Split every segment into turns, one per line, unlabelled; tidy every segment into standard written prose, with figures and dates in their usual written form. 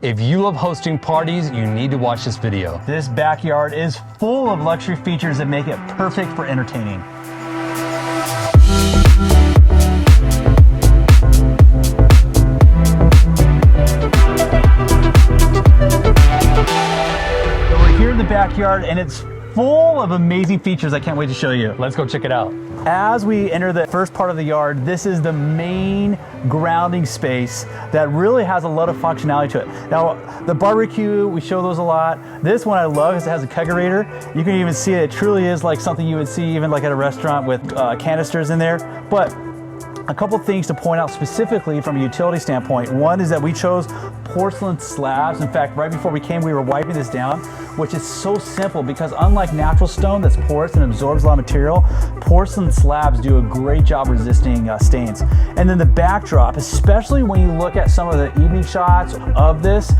If you love hosting parties, you need to watch this video.
This backyard is full of luxury features that make it perfect for entertaining. So we're here in the backyard and it's full of amazing features I can't wait to show you.
Let's go check it out.
As we enter the first part of the yard, this is the main grounding space that really has a lot of functionality to it. Now, the barbecue, we show those a lot. This one I love is it has a kegerator. You can even see it truly is like something you would see even like at a restaurant with canisters in there. But a couple things to point out specifically from a utility standpoint. One is that we chose porcelain slabs. In fact, right before we came, we were wiping this down, which is so simple because unlike natural stone that's porous and absorbs a lot of material, porcelain slabs do a great job resisting stains. And then the backdrop, especially when you look at some of the evening shots of this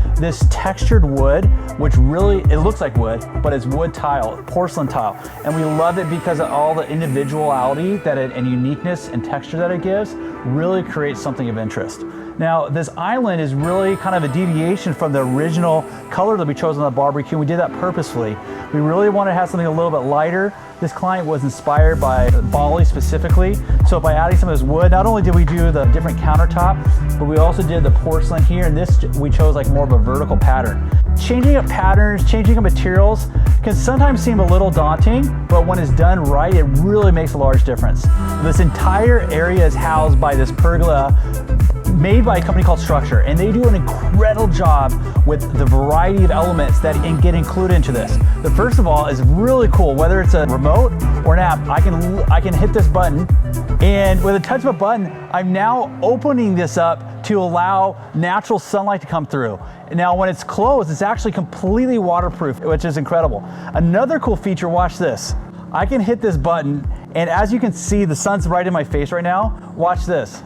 textured wood, which really, it looks like wood, but it's wood tile, porcelain tile. And we love it because of all the individuality that and uniqueness and texture that it gives, really creates something of interest. Now, this island is really kind of a deviation from the original color that we chose on the barbecue. We did that purposefully. We really wanted to have something a little bit lighter. This client was inspired by Bali specifically. So by adding some of this wood, not only did we do the different countertop, but we also did the porcelain here, and this we chose like more of a vertical pattern. Changing up patterns, changing up materials can sometimes seem a little daunting, but when it's done right, it really makes a large difference. This entire area is housed by this pergola made by a company called Struxure, and they do an incredible job with the variety of elements that get included into this. The first of all is really cool, whether it's a remote or an app, I can hit this button, and with a touch of a button, I'm now opening this up to allow natural sunlight to come through. Now, when it's closed, it's actually completely waterproof, which is incredible. Another cool feature, watch this. I can hit this button, and as you can see, the sun's right in my face right now. Watch this.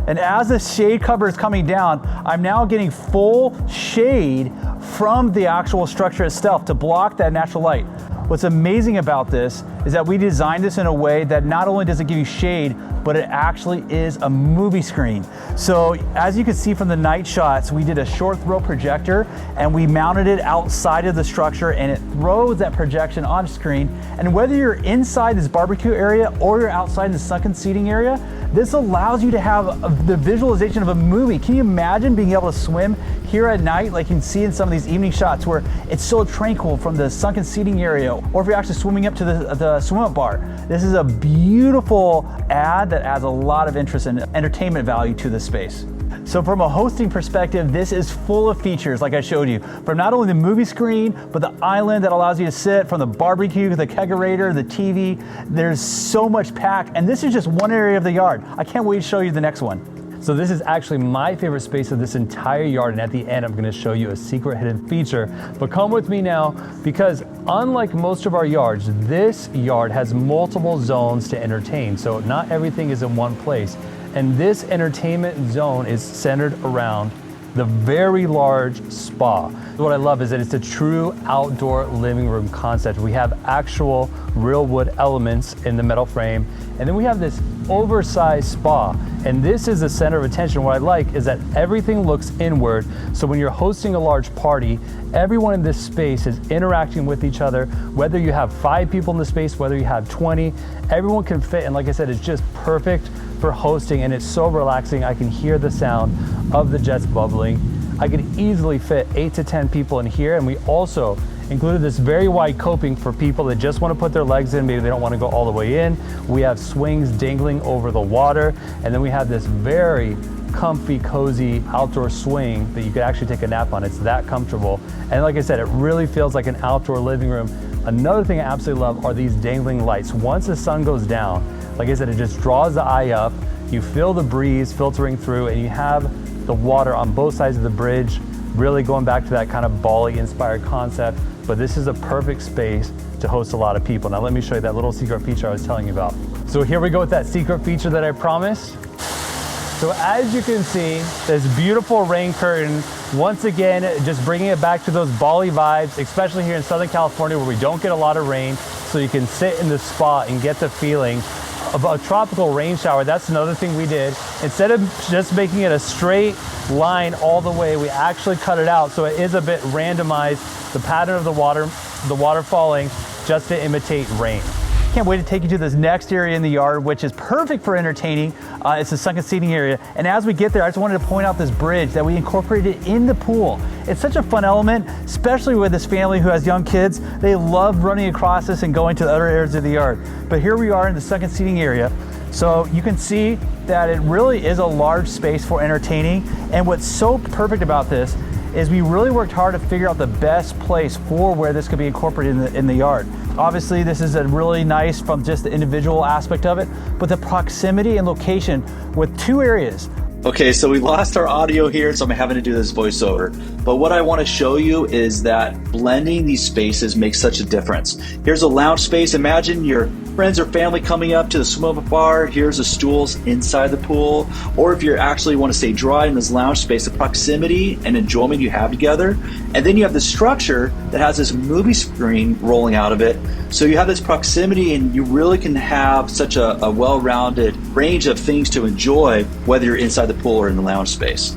And as the shade cover is coming down, I'm now getting full shade from the actual structure itself to block that natural light. What's amazing about this is that we designed this in a way that not only does it give you shade, but it actually is a movie screen. So as you can see from the night shots, we did a short throw projector and we mounted it outside of the structure, and it throws that projection on screen. And whether you're inside this barbecue area or you're outside the sunken seating area, this allows you to have the visualization of a movie. Can you imagine being able to swim here at night, like you can see in some of these evening shots where it's so tranquil from the sunken seating area, or if you're actually swimming up to the swim-up bar. This is a beautiful ad that adds a lot of interest and entertainment value to this space. So from a hosting perspective, this is full of features like I showed you. From not only the movie screen, but the island that allows you to sit, from the barbecue, the kegerator, the TV. There's so much packed, and this is just one area of the yard. I can't wait to show you the next one.
So this is actually my favorite space of this entire yard, and at the end I'm going to show you a secret hidden feature. But come with me now, because unlike most of our yards, this yard has multiple zones to entertain, so not everything is in one place. And this entertainment zone is centered around the very large spa. What I love is that it's a true outdoor living room concept. We have actual real wood elements in the metal frame, and then we have this oversized spa. And this is the center of attention. What I like is that everything looks inward. So when you're hosting a large party, everyone in this space is interacting with each other. Whether you have 5 people in the space, whether you have 20, everyone can fit. And like I said, it's just perfect for hosting, and it's so relaxing. I can hear the sound of the jets bubbling. I could easily fit 8 to 10 people in here, and we also included this very wide coping for people that just want to put their legs in, maybe they don't want to go all the way in. We have swings dangling over the water, and then we have this very comfy, cozy outdoor swing that you could actually take a nap on. It's that comfortable. And like I said, it really feels like an outdoor living room. Another thing I absolutely love are these dangling lights. Once the sun goes down, like I said, it just draws the eye up. You feel the breeze filtering through, and you have the water on both sides of the bridge, really going back to that kind of Bali-inspired concept. But this is a perfect space to host a lot of people. Now let me show you that little secret feature I was telling you about. So here we go with that secret feature that I promised. So as you can see, this beautiful rain curtain, once again, just bringing it back to those Bali vibes, especially here in Southern California where we don't get a lot of rain. So you can sit in the spa and get the feeling a tropical rain shower, that's another thing we did. Instead of just making it a straight line all the way, we actually cut it out so it is a bit randomized, the pattern of the water falling, just to imitate rain.
Can't wait to take you to this next area in the yard, which is perfect for entertaining. It's the sunken seating area. And as we get there, I just wanted to point out this bridge that we incorporated in the pool. It's such a fun element, especially with this family who has young kids. They love running across this and going to the other areas of the yard. But here we are in the sunken seating area. So you can see that it really is a large space for entertaining. And what's so perfect about this is we really worked hard to figure out the best place for where this could be incorporated in the yard. Obviously, this is a really nice from just the individual aspect of it, but the proximity and location with two areas.
Okay, so we lost our audio here, so I'm having to do this voiceover. But what I want to show you is that blending these spaces makes such a difference. Here's a lounge space. Imagine your friends or family coming up to the swim up bar. Here's the stools inside the pool. Or if you actually want to stay dry in this lounge space, the proximity and enjoyment you have together. And then you have the structure that has this movie screen rolling out of it. So you have this proximity and you really can have such a well-rounded range of things to enjoy, whether you're inside the pool or in the lounge space.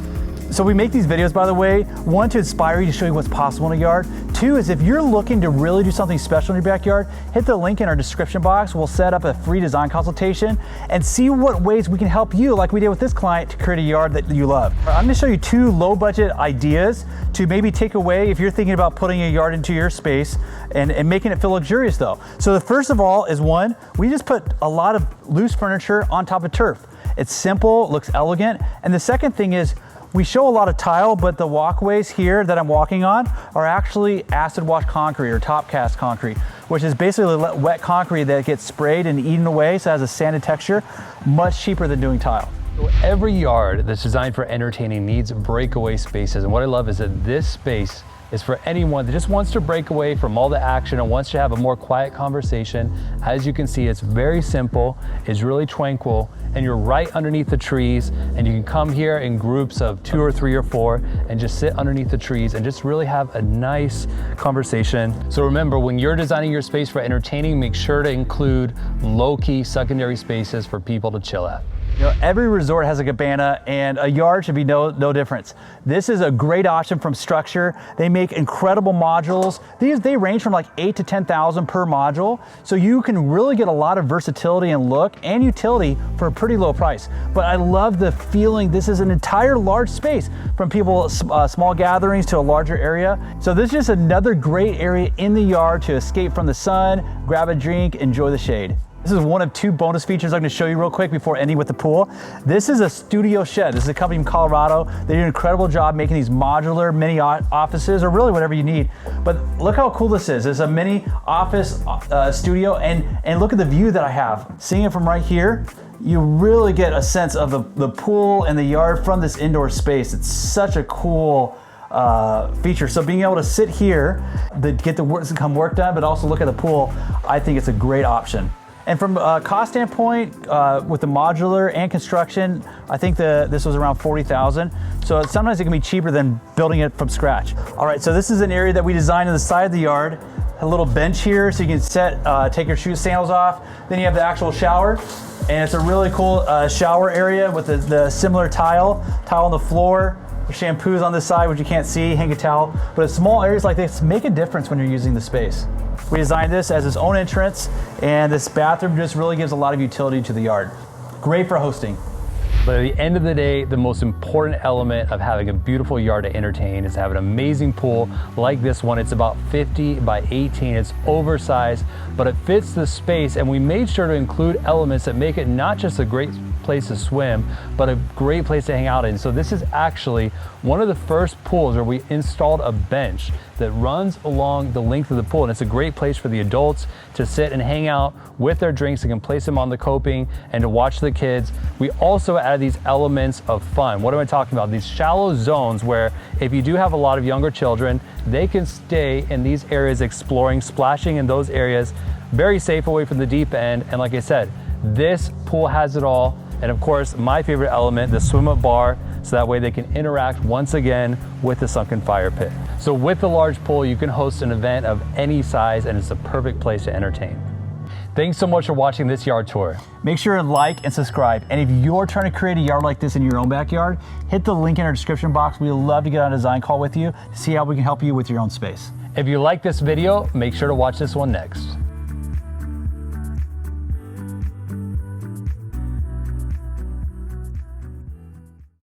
So we make these videos, by the way, one, to inspire you to show you what's possible in a yard. Two is if you're looking to really do something special in your backyard, hit the link in our description box. We'll set up a free design consultation and see what ways we can help you, like we did with this client, to create a yard that you love. I'm gonna show you two low budget ideas to maybe take away if you're thinking about putting a yard into your space and making it feel luxurious though. So the first of all is one, we just put a lot of loose furniture on top of turf. It's simple, looks elegant. And the second thing is, we show a lot of tile, but the walkways here that I'm walking on are actually acid wash concrete or top cast concrete, which is basically wet concrete that gets sprayed and eaten away, so it has a sanded texture, much cheaper than doing tile.
So every yard that's designed for entertaining needs breakaway spaces. And what I love is that this space is for anyone that just wants to break away from all the action and wants to have a more quiet conversation. As you can see, it's very simple, it's really tranquil, and you're right underneath the trees, and you can come here in groups of 2 or 3 or 4 and just sit underneath the trees and just really have a nice conversation. So remember, when you're designing your space for entertaining, make sure to include low-key secondary spaces for people to chill at.
You know, every resort has a cabana, and a yard should be no difference. This is a great option from Struxure. They make incredible modules. They range from like 8 to 10,000 per module, so you can really get a lot of versatility and look and utility for a pretty low price. But I love the feeling. This is an entire large space, from people small gatherings to a larger area. So this is just another great area in the yard to escape from the sun, grab a drink, enjoy the shade. This is one of 2 bonus features I'm going to show you real quick before ending with the pool. This is a studio shed. This is a company in Colorado. They do an incredible job making these modular mini offices, or really whatever you need. But look how cool this is. It's a mini office studio, and look at the view that I have. Seeing it from right here, you really get a sense of the pool and the yard from this indoor space. It's such a cool feature. So being able to sit here, get the work done, but also look at the pool, I think it's a great option. And from a cost standpoint, with the modular and construction, I think this was around $40,000. So sometimes it can be cheaper than building it from scratch. All right, so this is an area that we designed on the side of the yard. A little bench here so you can take your sandals off. Then you have the actual shower. And it's a really cool shower area with the similar tile on the floor. Shampoos on this side, which you can't see, hang a towel. But small areas like this make a difference when you're using the space. We designed this as its own entrance, and this bathroom just really gives a lot of utility to the yard. Great for hosting.
But at the end of the day, the most important element of having a beautiful yard to entertain is to have an amazing pool like this one. It's about 50 by 18. It's oversized, but it fits the space, and we made sure to include elements that make it not just a great place to swim, but a great place to hang out in. So this is actually one of the first pools where we installed a bench that runs along the length of the pool, and it's a great place for the adults to sit and hang out with their drinks. They can place them on the coping and to watch the kids. We also added these elements of fun. What am I talking about? These shallow zones where if you do have a lot of younger children, they can stay in these areas exploring, splashing in those areas, very safe away from the deep end. And like I said, this pool has it all. And of course, my favorite element, the swim up bar, so that way they can interact once again with the sunken fire pit. So with the large pool, you can host an event of any size, and it's the perfect place to entertain. Thanks so much for watching this yard tour.
Make sure to like and subscribe. And if you're trying to create a yard like this in your own backyard, hit the link in our description box. We'd love to get on a design call with you to see how we can help you with your own space.
If you like this video, make sure to watch this one next.